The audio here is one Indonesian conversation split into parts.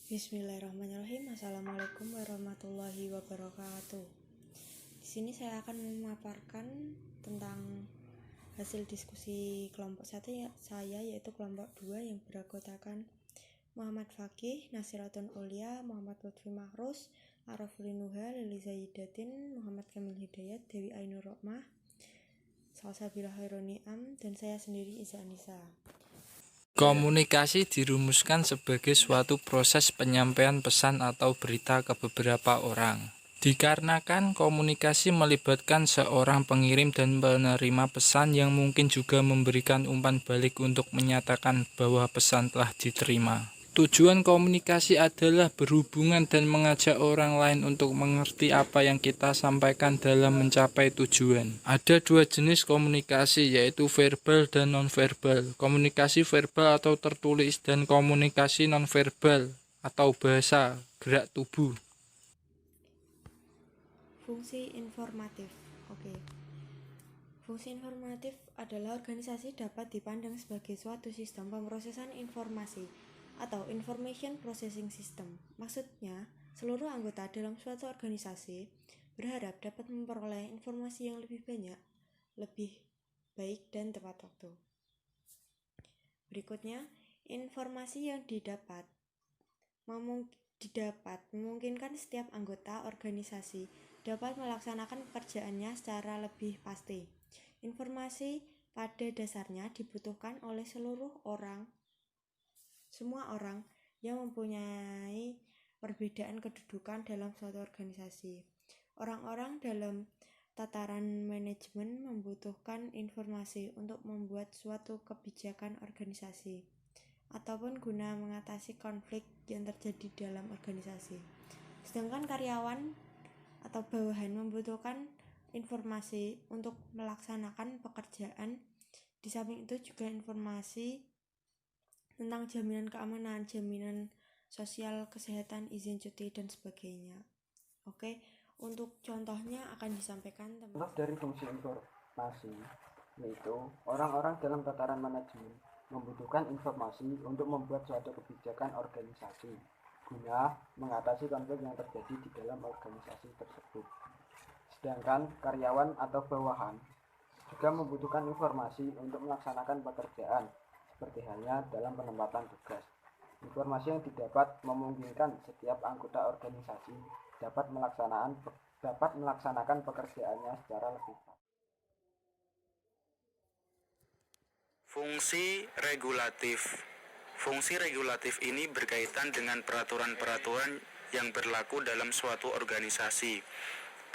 Bismillahirrahmanirrahim. Assalamualaikum warahmatullahi wabarakatuh. Di sini saya akan memaparkan tentang hasil diskusi kelompok saya yaitu kelompok 2 yang beranggotakan Muhammad Fakih, Nasiratun Aulia, Muhammad Lutfi Mahrus, Arafuli Nuha, Lili Zaidatin, Muhammad Kamil Hidayat, Dewi Ainur Rohmah, Salsabila Khairuniam, dan saya sendiri Iza Anissa. Komunikasi dirumuskan sebagai suatu proses penyampaian pesan atau berita ke beberapa orang. Dikarenakan komunikasi melibatkan seorang pengirim dan penerima pesan yang mungkin juga memberikan umpan balik untuk menyatakan bahwa pesan telah diterima. Tujuan komunikasi adalah berhubungan dan mengajak orang lain untuk mengerti apa yang kita sampaikan dalam mencapai tujuan. Ada dua jenis komunikasi, yaitu verbal dan nonverbal. Komunikasi verbal atau tertulis dan komunikasi nonverbal atau bahasa gerak tubuh. Fungsi informatif. Fungsi informatif adalah organisasi dapat dipandang sebagai suatu sistem pemrosesan informasi atau information processing system. Maksudnya, seluruh anggota dalam suatu organisasi berharap dapat memperoleh informasi yang lebih banyak, lebih baik dan tepat waktu. Berikutnya, informasi yang didapat memungkinkan setiap anggota organisasi dapat melaksanakan pekerjaannya secara lebih pasti. Informasi pada dasarnya dibutuhkan oleh semua orang yang mempunyai perbedaan kedudukan dalam suatu organisasi. Orang-orang dalam tataran manajemen membutuhkan informasi untuk membuat suatu kebijakan organisasi ataupun guna mengatasi konflik yang terjadi dalam organisasi. Sedangkan karyawan atau bawahan membutuhkan informasi untuk melaksanakan pekerjaan. Di samping itu juga informasi tentang jaminan keamanan, jaminan sosial, kesehatan, izin cuti, dan sebagainya. Untuk contohnya akan disampaikan Contoh dari fungsi informasi yaitu orang-orang dalam tataran manajemen membutuhkan informasi untuk membuat suatu kebijakan organisasi guna mengatasi konflik yang terjadi di dalam organisasi tersebut. Sedangkan karyawan atau bawahan juga membutuhkan informasi untuk melaksanakan pekerjaan, seperti halnya dalam penempatan tugas. Informasi yang didapat memungkinkan setiap anggota organisasi dapat melaksanakan pekerjaannya secara lebih baik. Fungsi regulatif. Fungsi regulatif ini berkaitan dengan peraturan-peraturan yang berlaku dalam suatu organisasi.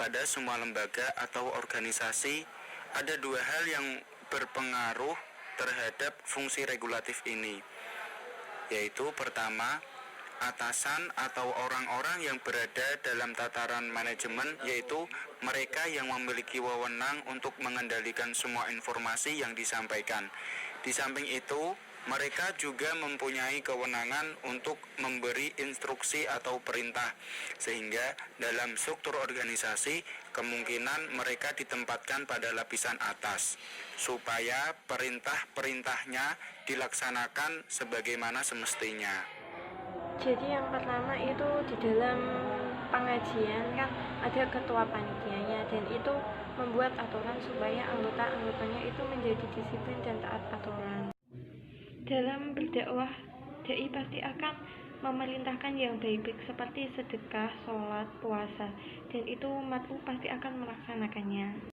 Pada semua lembaga atau organisasi, ada dua hal yang berpengaruh terhadap fungsi regulatif ini, yaitu pertama, atasan atau orang-orang yang berada dalam tataran manajemen, yaitu mereka yang memiliki wewenang untuk mengendalikan semua informasi yang disampaikan. Di samping itu, mereka juga mempunyai kewenangan untuk memberi instruksi atau perintah, sehingga dalam struktur organisasi kemungkinan mereka ditempatkan pada lapisan atas, supaya perintah-perintahnya dilaksanakan sebagaimana semestinya. Jadi yang pertama itu di dalam pengajian kan ada ketua panitianya, dan itu membuat aturan supaya anggota-anggotanya itu menjadi disiplin dan taat aturan. Dalam berdakwah, dai pasti akan memerintahkan yang baik-baik seperti sedekah, sholat, puasa, dan itu umatku pasti akan melaksanakannya.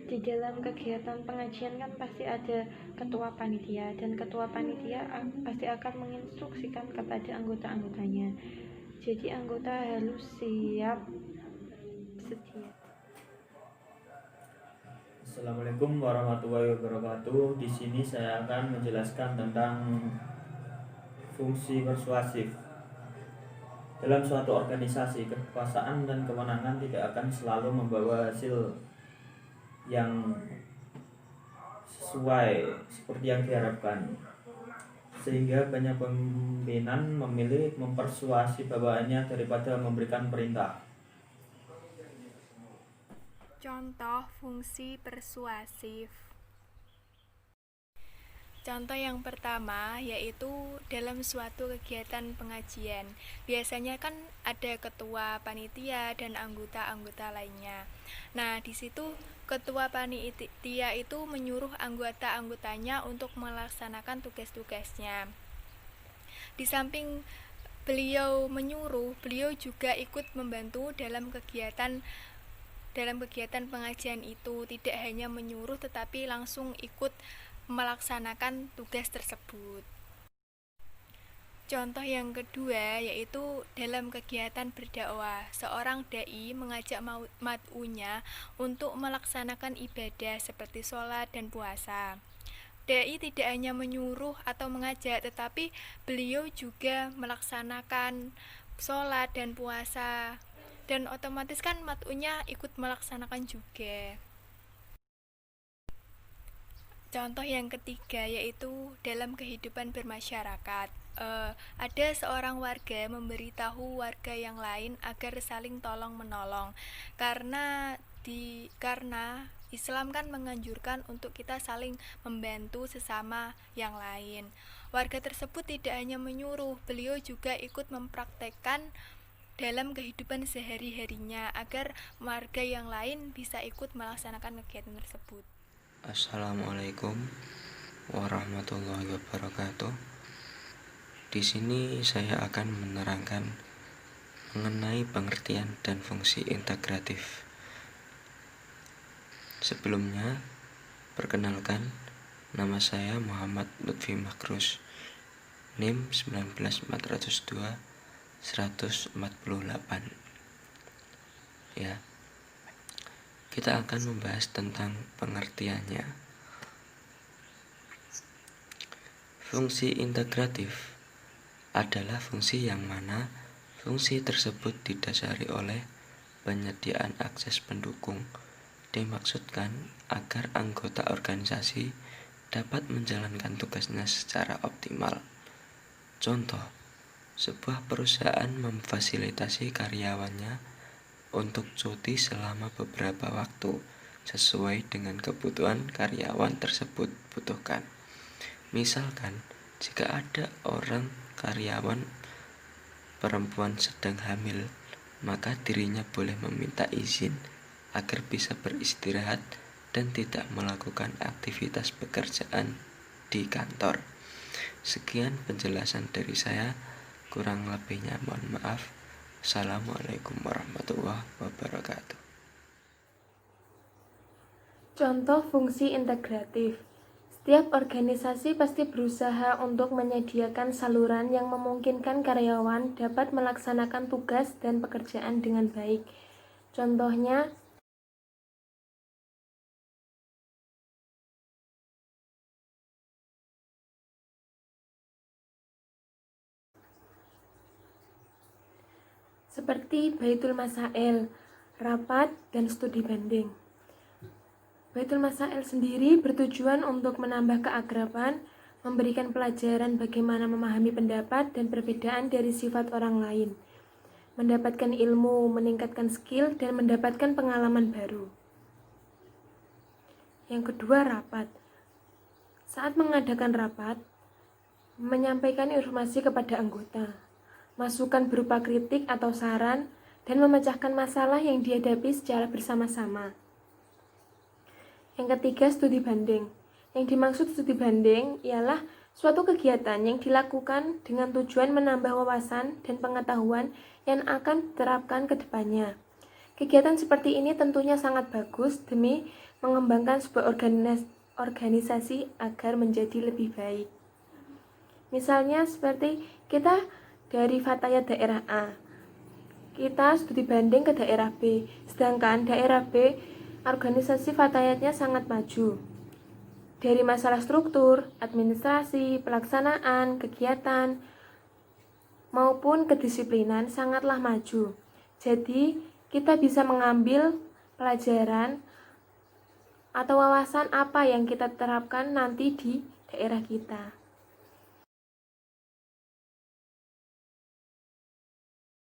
Di dalam kegiatan pengajian kan pasti ada ketua panitia, dan ketua panitia pasti akan menginstruksikan kepada anggota-anggotanya. Jadi anggota harus siap sedia. Assalamualaikum warahmatullahi wabarakatuh. Di sini saya akan menjelaskan tentang fungsi persuasif. Dalam suatu organisasi, kekuasaan dan kewenangan tidak akan selalu membawa hasil yang sesuai seperti yang diharapkan, sehingga banyak pimpinan memilih mempersuasi bawahannya daripada memberikan perintah. Contoh fungsi persuasif. Contoh yang pertama yaitu dalam suatu kegiatan pengajian. Biasanya kan ada ketua panitia dan anggota-anggota lainnya. Nah, di situ ketua panitia itu menyuruh anggota-anggotanya untuk melaksanakan tugas-tugasnya. Di samping beliau menyuruh, beliau juga ikut membantu dalam kegiatan pengajian itu. Tidak hanya menyuruh tetapi langsung ikut melaksanakan tugas tersebut. Contoh yang kedua yaitu dalam kegiatan berdakwah. Seorang dai mengajak mad'unya untuk melaksanakan ibadah seperti sholat dan puasa. Dai tidak hanya menyuruh atau mengajak, tetapi beliau juga melaksanakan sholat dan puasa, dan otomatis kan mad'unya ikut melaksanakan juga. Contoh yang ketiga yaitu dalam kehidupan bermasyarakat. Ada seorang warga memberitahu warga yang lain agar saling tolong menolong, karena Islam kan menganjurkan untuk kita saling membantu sesama yang lain. Warga tersebut tidak hanya menyuruh, beliau juga ikut mempraktekkan dalam kehidupan sehari-harinya agar warga yang lain bisa ikut melaksanakan kegiatan tersebut. Assalamualaikum warahmatullahi wabarakatuh. Di sini saya akan menerangkan mengenai pengertian dan fungsi integratif. Sebelumnya, perkenalkan, nama saya Muhammad Lutfi Makrus, NIM 19402 148. Ya. Kita akan membahas tentang pengertiannya. Fungsi integratif adalah fungsi yang mana fungsi tersebut didasari oleh penyediaan akses pendukung. Dimaksudkan agar anggota organisasi dapat menjalankan tugasnya secara optimal. Contoh, sebuah perusahaan memfasilitasi karyawannya untuk cuti selama beberapa waktu sesuai dengan kebutuhan karyawan tersebut butuhkan. Misalkan, jika ada orang karyawan perempuan sedang hamil, maka dirinya boleh meminta izin agar bisa beristirahat dan tidak melakukan aktivitas pekerjaan di kantor. Sekian penjelasan dari saya, kurang lebihnya mohon maaf. Assalamualaikum warahmatullahi wabarakatuh. Contoh fungsi integratif. Setiap organisasi pasti berusaha untuk menyediakan saluran yang memungkinkan karyawan dapat melaksanakan tugas dan pekerjaan dengan baik. Contohnya, seperti Baitul Masail, rapat, dan studi banding. Baitul Masail sendiri bertujuan untuk menambah keakraban, memberikan pelajaran bagaimana memahami pendapat dan perbedaan dari sifat orang lain, mendapatkan ilmu, meningkatkan skill, dan mendapatkan pengalaman baru. Yang kedua, rapat. Saat mengadakan rapat, menyampaikan informasi kepada anggota, masukan berupa kritik atau saran, dan memecahkan masalah yang dihadapi secara bersama-sama. Yang ketiga, studi banding. Yang dimaksud studi banding ialah suatu kegiatan yang dilakukan dengan tujuan menambah wawasan dan pengetahuan yang akan diterapkan ke depannya. Kegiatan seperti ini tentunya sangat bagus demi mengembangkan sebuah organisasi agar menjadi lebih baik. Misalnya seperti kita dari Fatayat daerah A, kita studi banding ke daerah B, sedangkan daerah B organisasi Fatayatnya sangat maju. Dari masalah struktur, administrasi, pelaksanaan, kegiatan, maupun kedisiplinan sangatlah maju. Jadi, kita bisa mengambil pelajaran atau wawasan apa yang kita terapkan nanti di daerah kita.